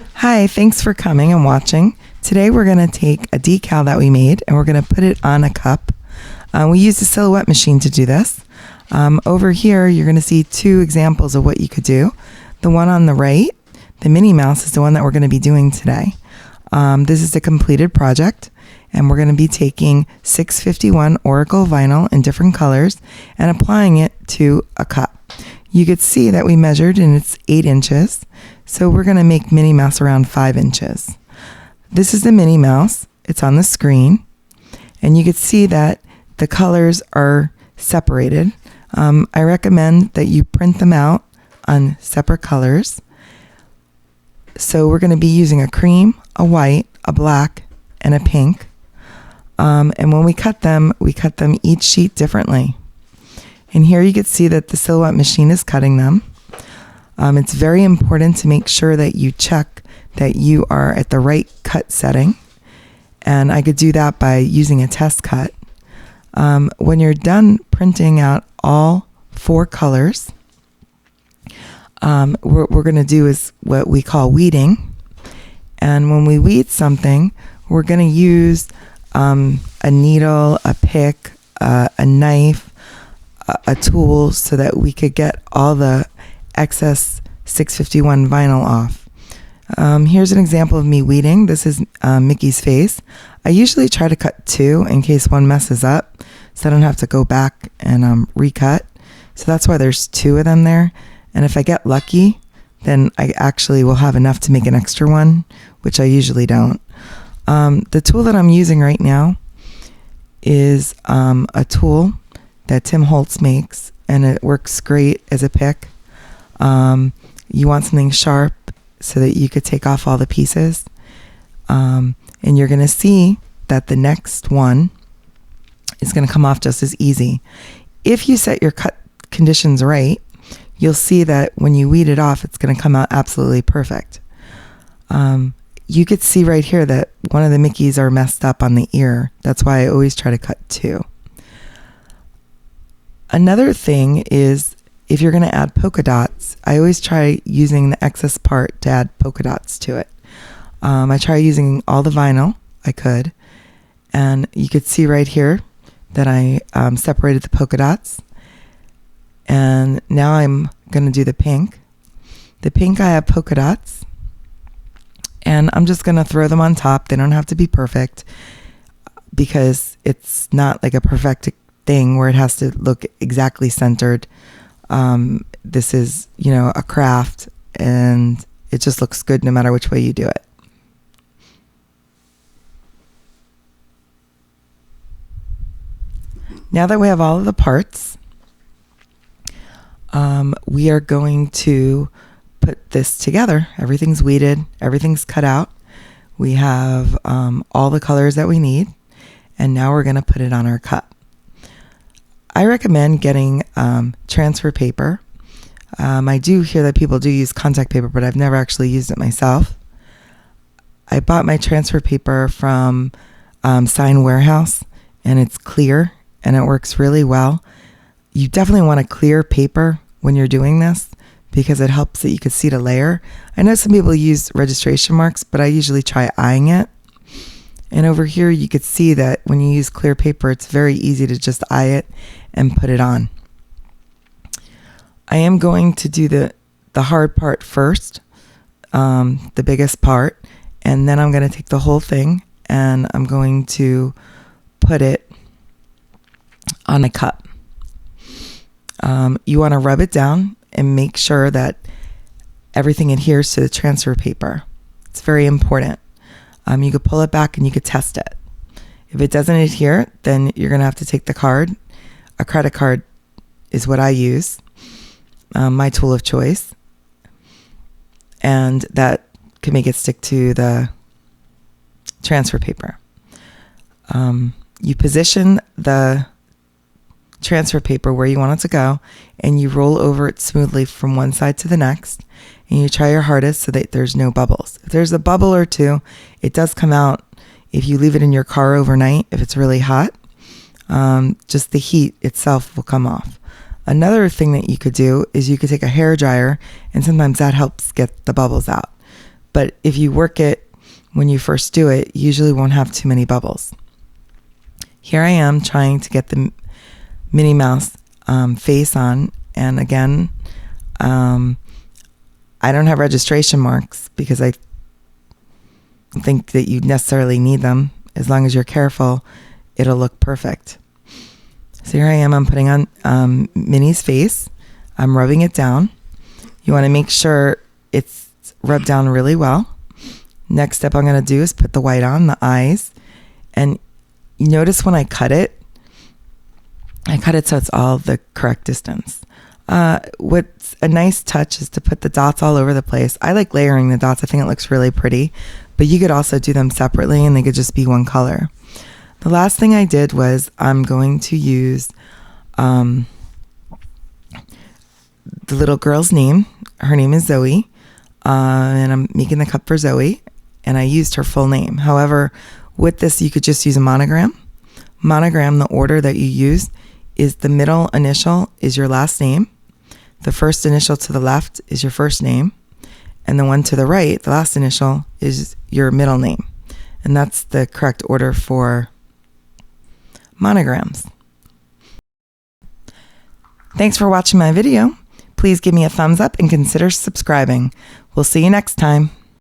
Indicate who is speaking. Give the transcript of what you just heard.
Speaker 1: Hi, thanks for coming and watching. Today we're going to take a decal that we made and we're going to put it on a cup. We used a silhouette machine to do this. Over here you're going to see two examples of what you could do. The one on the right, the Minnie Mouse, is the one that we're going to be doing today. This is a completed project and we're going to be taking 651 Oracal vinyl in different colors and applying it to a cup. You could see that we measured and it's 8 inches. So we're going to make Minnie Mouse around 5 inches. This is the Minnie Mouse. It's on the screen. And you could see that the colors are separated. I recommend that you print them out on separate colors. So we're going to be using a cream, a white, a black, and a pink. And when we cut them each sheet differently. And here you can see that the silhouette machine is cutting them. It's very important to make sure that you check that you are at the right cut setting. And I could do that by using a test cut. When you're done printing out all 4 colors, what we're going to do is what we call weeding. And when we weed something, we're going to use a needle, a pick, a knife, a tool so that we could get all the excess 651 vinyl off. Here's an example of me weeding. This is Mickey's face. I usually try to cut 2 in case one messes up so I don't have to go back and recut. So that's why there's 2 of them there. And if I get lucky, then I actually will have enough to make an extra one, which I usually don't. The tool that I'm using right now is a tool that Tim Holtz makes, and it works great as a pick. You want something sharp so that you could take off all the pieces. And you're going to see that the next one is going to come off just as easy. If you set your cut conditions right, you'll see that when you weed it off, it's going to come out absolutely perfect. You could see right here that one of the Mickeys are messed up on the ear. That's why I always try to cut 2. Another thing is if you're going to add polka dots, I always try using the excess part to add polka dots to it. I try using all the vinyl I could, and you could see right here that I separated the polka dots. And now I'm going to do the pink. The pink, I have polka dots, and I'm just going to throw them on top. They don't have to be perfect because it's not like a perfect thing where it has to look exactly centered. This is, a craft, and it just looks good no matter which way you do it. Now that we have all of the parts, we are going to put this together. Everything's weeded, everything's cut out. We have all the colors that we need, and now we're going to put it on our cup. I recommend getting transfer paper. I do hear that people do use contact paper, but I've never actually used it myself. I bought my transfer paper from Sign Warehouse, and it's clear, and it works really well. You definitely want a clear paper when you're doing this because it helps that you can see the layer. I know some people use registration marks, but I usually try eyeing it. And over here you could see that when you use clear paper, it's very easy to just eye it and put it on. I am going to do the hard part first, the biggest part, and then I'm going to take the whole thing and I'm going to put it on a cup. You want to rub it down and make sure that everything adheres to the transfer paper. It's very important. You could pull it back and you could test it. If it doesn't adhere, then you're going to have to take the card. A credit card is what I use, my tool of choice. And that can make it stick to the transfer paper. You position the transfer paper where you want it to go, and you roll over it smoothly from one side to the next, and you try your hardest so that there's no bubbles. If there's a bubble or two, it does come out if you leave it in your car overnight. If it's really hot, just the heat itself will come off. Another thing that you could do is you could take a hair dryer, and sometimes that helps get the bubbles out. but if you work it when you first do it, you usually won't have too many bubbles. Here I am trying to get the Minnie Mouse face on, and again, I don't have registration marks because I think that you necessarily need them. As long as you're careful, it'll look perfect. So here I am, I'm putting on Minnie's face. I'm rubbing it down. You want to make sure it's rubbed down really well. Next step I'm going to do is put the white on, the eyes. And you notice when I cut it so it's all the correct distance. What's a nice touch is to put the dots all over the place. I like layering the dots. I think it looks really pretty. But you could also do them separately and they could just be one color. The last thing I did was I'm going to use the little girl's name. Her name is Zoe. And I'm making the cup for Zoe. And I used her full name. However, with this, you could just use a monogram. Monogram, the order that you use is the middle initial is your last name. The first initial to the left is your first name. And the one to the right, the last initial, is your middle name. And that's the correct order for monograms. Thanks for watching my video. Please give me a thumbs up and consider subscribing. We'll see you next time.